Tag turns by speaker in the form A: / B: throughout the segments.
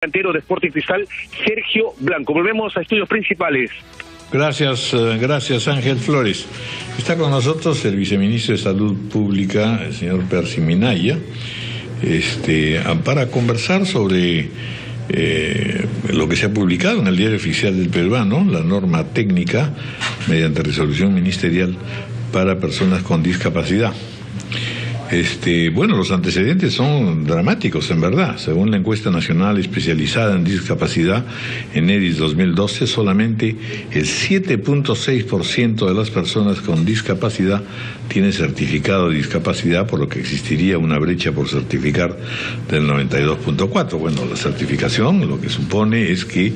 A: Delantero de Sporting Cristal, Sergio Blanco. Volvemos a estudios principales.
B: Gracias Ángel Flores. Está con nosotros el viceministro de Salud Pública, el señor Percy Minaya, para conversar sobre lo que se ha publicado en el Diario Oficial del Peruano, la norma técnica mediante resolución ministerial para personas con discapacidad. Bueno, los antecedentes son dramáticos, en verdad. Según la encuesta nacional especializada en discapacidad, en EDIS 2012, solamente el 7.6% de las personas con discapacidad tiene certificado de discapacidad, por lo que existiría una brecha por certificar del 92.4%. Bueno, la certificación lo que supone es que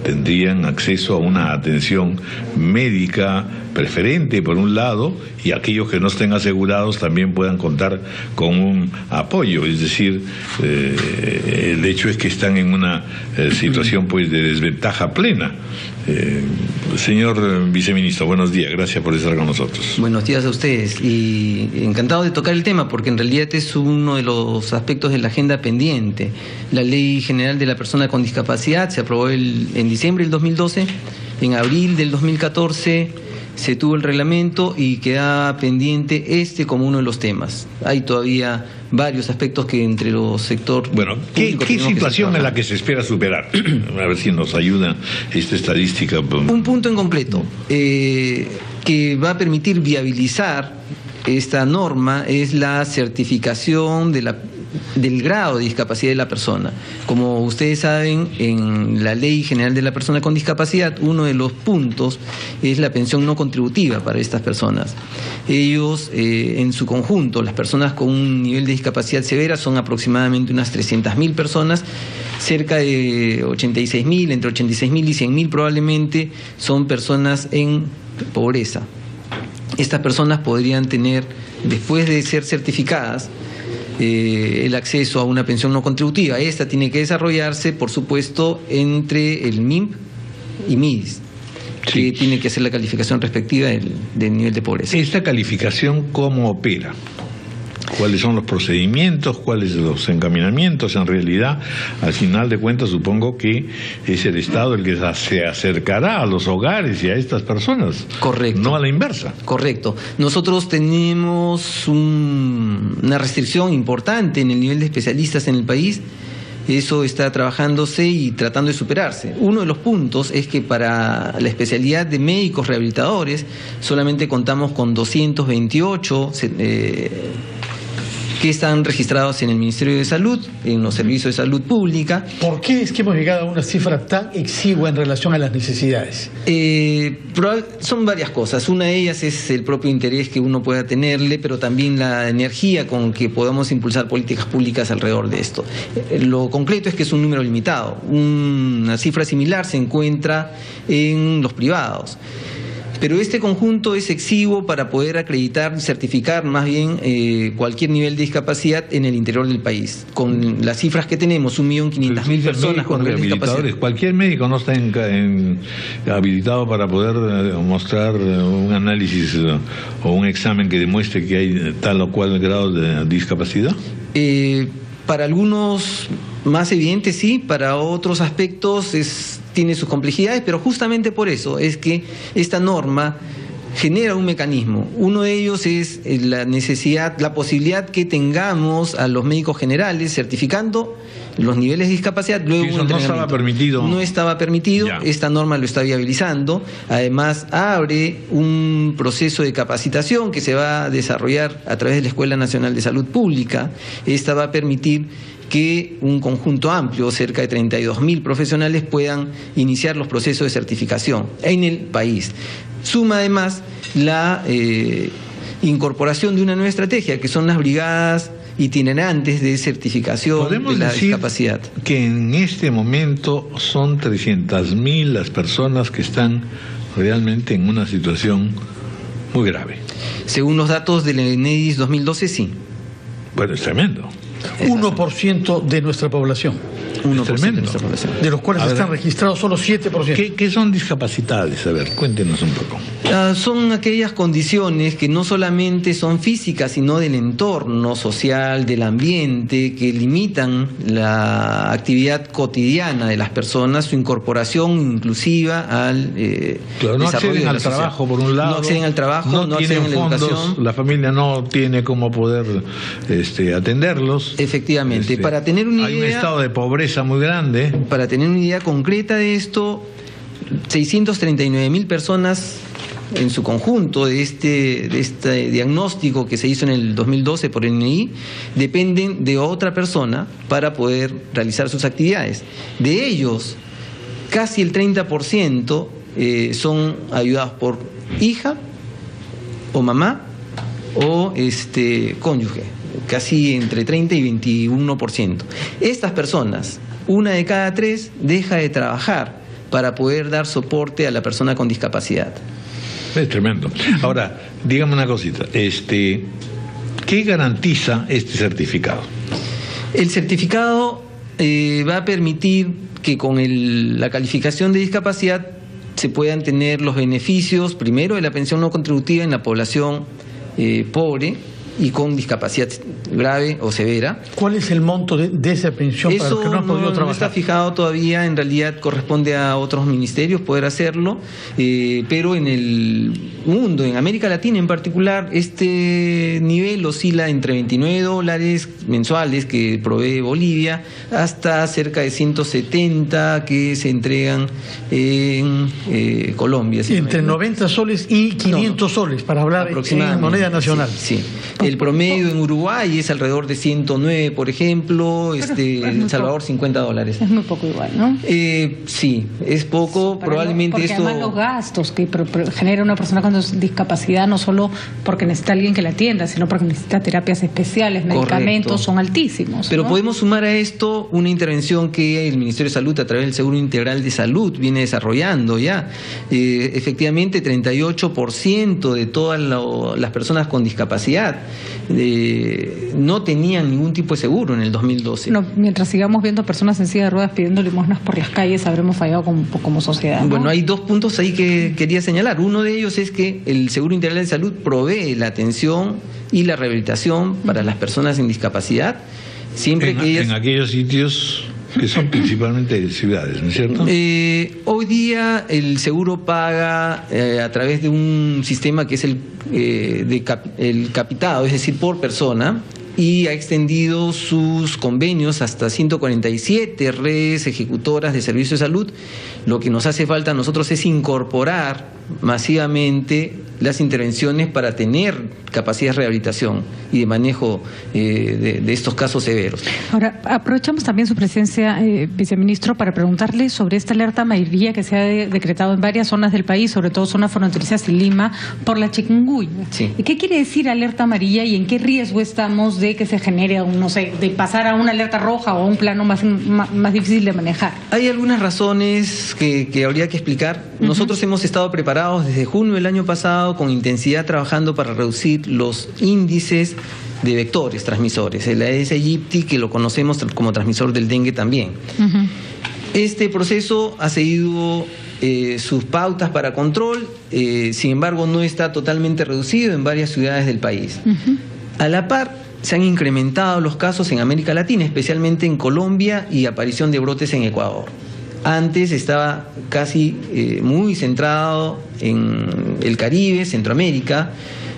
B: tendrían acceso a una atención médica preferente, por un lado, y aquellos que no estén asegurados también puedan contar con un apoyo. Es decir, el hecho es que están en una situación pues de desventaja plena. Señor viceministro, buenos días, gracias por estar con nosotros.
C: Buenos días a ustedes y encantado de tocar el tema porque en realidad es uno de los aspectos de la agenda pendiente. La Ley General de la Persona con Discapacidad se aprobó en diciembre del 2012, en abril del 2014 se tuvo el reglamento y queda pendiente como uno de los temas. Hay todavía varios aspectos que entre los sectores...
B: Bueno, ¿qué situación es la que se espera superar? A ver si nos ayuda esta estadística.
C: Un punto en concreto que va a permitir viabilizar esta norma es la certificación del grado de discapacidad de la persona. Como ustedes saben, en la Ley General de la Persona con Discapacidad, uno de los puntos es la pensión no contributiva para estas personas. Ellos, en su conjunto, las personas con un nivel de discapacidad severa son aproximadamente unas 300.000 personas, cerca de 86.000, entre 86.000 y 100.000 probablemente son personas en pobreza. Estas personas podrían tener, después de ser certificadas, el acceso a una pensión no contributiva. Esta tiene que desarrollarse, por supuesto, entre el MIMP y MIDIS, que tiene que hacer la calificación respectiva del nivel de pobreza.
B: ¿Esta calificación cómo opera? ¿Cuáles son los procedimientos? ¿Cuáles son los encaminamientos? En realidad, al final de cuentas, supongo que es el Estado el que se acercará a los hogares y a estas personas.
C: Correcto.
B: No a la inversa.
C: Correcto. Nosotros tenemos una restricción importante en el nivel de especialistas en el país. Eso está trabajándose y tratando de superarse. Uno de los puntos es que para la especialidad de médicos rehabilitadores solamente contamos con 228 que están registrados en el Ministerio de Salud, en los servicios de salud pública.
D: ¿Por qué es que hemos llegado a una cifra tan exigua en relación a las necesidades?
C: Son varias cosas. Una de ellas es el propio interés que uno pueda tenerle, pero también la energía con que podamos impulsar políticas públicas alrededor de esto. Lo concreto es que es un número limitado. Una cifra similar se encuentra en los privados. Pero este conjunto es exiguo para poder acreditar, certificar más bien cualquier nivel de discapacidad en el interior del país. Con las cifras que tenemos, 1.500.000 personas con nivel de discapacidad.
B: Cualquier médico no está habilitado para poder mostrar un análisis o un examen que demuestre que hay tal o cual grado de discapacidad.
C: Para algunos más evidentes sí, para otros aspectos tiene sus complejidades, pero justamente por eso es que esta norma genera un mecanismo. Uno de ellos es la posibilidad que tengamos a los médicos generales certificando los niveles de discapacidad. Luego
B: eso no estaba permitido.
C: No estaba permitido, esta norma lo está viabilizando. Además, abre un proceso de capacitación que se va a desarrollar a través de la Escuela Nacional de Salud Pública. Esta va a permitir que un conjunto amplio, cerca de 32.000 profesionales, puedan iniciar los procesos de certificación en el país. Suma además la incorporación de una nueva estrategia, que son las brigadas itinerantes de certificación de la discapacidad.
B: Que en este momento son 300.000 las personas que están realmente en una situación muy grave.
C: Según los datos del EDIS 2012, sí.
B: Bueno, es tremendo.
D: 1% de nuestra población.
C: 1% de nuestra población.
D: De los cuales están registrados solo 7%.
B: ¿Qué son discapacidades? A ver, cuéntenos un poco.
C: Son aquellas condiciones que no solamente son físicas, sino del entorno social, del ambiente, que limitan la actividad cotidiana de las personas, su incorporación inclusiva al
B: claro, no
C: desarrollo
B: acceden
C: de
B: al
C: la sociedad.
B: trabajo, por un lado.
C: No acceden al trabajo, no acceden a la
B: fondos,
C: educación.
B: La familia no tiene cómo poder atenderlos.
C: Efectivamente. Para tener una
B: hay
C: idea,
B: un estado de pobreza muy grande.
C: Para tener una idea concreta de esto, 639.000 personas en su conjunto de este diagnóstico que se hizo en el 2012 por el INEI dependen de otra persona para poder realizar sus actividades. De ellos, casi el 30% son ayudados por hija o mamá o cónyuge, casi entre 30 y 21%. Estas personas, 1 de cada 3 deja de trabajar para poder dar soporte a la persona con discapacidad.
B: Es tremendo. Ahora, dígame una cosita, ¿qué garantiza este certificado?
C: El certificado va a permitir que con la calificación de discapacidad se puedan tener los beneficios, primero, de la pensión no contributiva en la población pobre y con discapacidad grave o severa.
D: ¿Cuál es el monto de esa pensión para los que no han podido trabajar?
C: No está fijado todavía, en realidad corresponde a otros ministerios poder hacerlo, pero en el mundo, en América Latina en particular, este nivel oscila entre $29 mensuales que provee Bolivia hasta cerca de 170 que se entregan en Colombia.
D: Entre 90 soles y 500 soles, para hablar en moneda nacional.
C: Sí. El promedio en Uruguay es alrededor de 109, por ejemplo, en El Salvador $50.
E: Es muy poco igual, ¿no?
C: Sí, es poco, probablemente
E: porque
C: esto...
E: además los gastos que genera una persona con discapacidad, no solo porque necesita alguien que la atienda, sino porque necesita terapias especiales, medicamentos, correcto, son altísimos.
C: Pero
E: ¿no?
C: podemos sumar a esto una intervención que el Ministerio de Salud, a través del Seguro Integral de Salud, viene desarrollando ya. Efectivamente, 38% de todas las personas con discapacidad no tenían ningún tipo de seguro en el 2012.
E: No, mientras sigamos viendo personas en silla de ruedas pidiendo limosnas por las calles, habremos fallado como sociedad, ¿no?
C: Bueno, hay 2 puntos ahí que quería señalar. Uno de ellos es que el Seguro Integral de Salud provee la atención y la rehabilitación para las personas sin discapacidad, siempre que ellas...
B: En aquellos sitios que son principalmente ciudades, ¿no es cierto?
C: Hoy día el seguro paga a través de un sistema que es el capitado, es decir, por persona, y ha extendido sus convenios hasta 147 redes ejecutoras de servicios de salud. Lo que nos hace falta a nosotros es incorporar masivamente las intervenciones para tener capacidad de rehabilitación y de manejo de estos casos severos.
E: Ahora, aprovechamos también su presencia, viceministro, para preguntarle sobre esta alerta amarilla que se ha decretado en varias zonas del país, sobre todo zonas fronterizas y Lima, por la chikungunya.
C: Sí.
E: ¿Qué quiere decir alerta amarilla y en qué riesgo estamos de que se genere, de pasar a una alerta roja o a un plano más difícil de manejar?
C: Hay algunas razones que habría que explicar. Nosotros hemos estado preparados desde junio del año pasado con intensidad trabajando para reducir los índices de vectores transmisores, el Aedes aegypti, que lo conocemos como transmisor del dengue también. Este proceso ha seguido sus pautas para control, sin embargo no está totalmente reducido en varias ciudades del país. A la par, se han incrementado los casos en América Latina, especialmente en Colombia, y aparición de brotes en Ecuador. Antes estaba casi muy centrado en el Caribe, Centroamérica,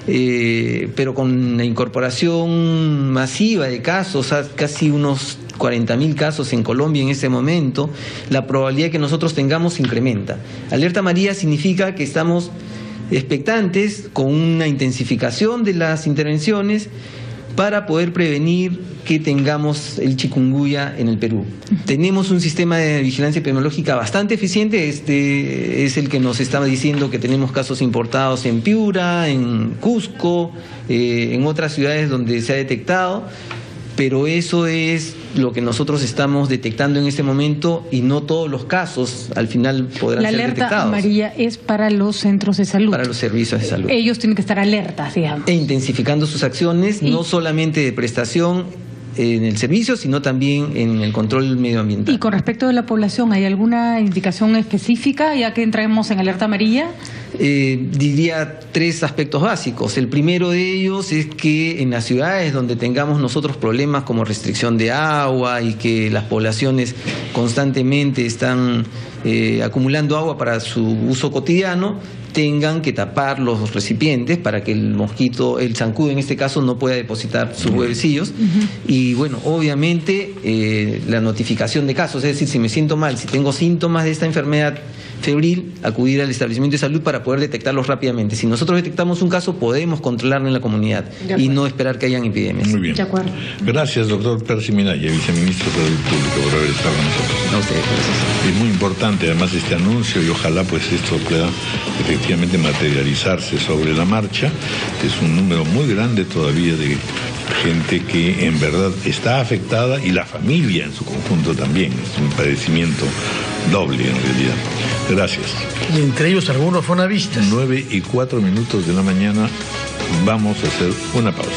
C: pero con la incorporación masiva de casos, casi unos 40.000 casos en Colombia en ese momento, la probabilidad de que nosotros tengamos incrementa. Alerta amarilla significa que estamos expectantes con una intensificación de las intervenciones para poder prevenir que tengamos el chikungunya en el Perú. Tenemos un sistema de vigilancia epidemiológica bastante eficiente. Este es el que nos estaba diciendo que tenemos casos importados en Piura, en Cusco, en otras ciudades donde se ha detectado, pero eso es lo que nosotros estamos detectando en este momento y no todos los casos al final podrán ser detectados.
E: La alerta amarilla es para los centros de salud.
C: Para los servicios de salud.
E: Ellos tienen que estar alertas, digamos.
C: E intensificando sus acciones, no solamente de prestación en el servicio, sino también en el control medioambiental.
E: Y con respecto de la población, ¿hay alguna indicación específica, ya que entremos en alerta amarilla?
C: Diría 3 aspectos básicos. El primero de ellos es que en las ciudades donde tengamos nosotros problemas como restricción de agua y que las poblaciones constantemente están acumulando agua para su uso cotidiano, tengan que tapar los recipientes para que el mosquito, el zancudo en este caso, no pueda depositar sus huevecillos. Y bueno, obviamente la notificación de casos, es decir, si me siento mal, si tengo síntomas de esta enfermedad febril, acudir al establecimiento de salud para poder detectarlos rápidamente. Si nosotros detectamos un caso, podemos controlarlo en la comunidad y no esperar que hayan epidemias.
B: Muy bien.
E: De acuerdo.
B: Gracias, doctor Percy Minaya, viceministro de Salud Pública, por haber estado con nosotros.
C: A ustedes, gracias.
B: Es muy importante además este anuncio y ojalá pues esto pueda efectivamente materializarse sobre la marcha. Es un número muy grande todavía de gente que en verdad está afectada y la familia en su conjunto también. Es un padecimiento doble en realidad. Gracias.
D: Y entre ellos algunos fonavistas.
B: 9:04 de la mañana. Vamos a hacer una pausa.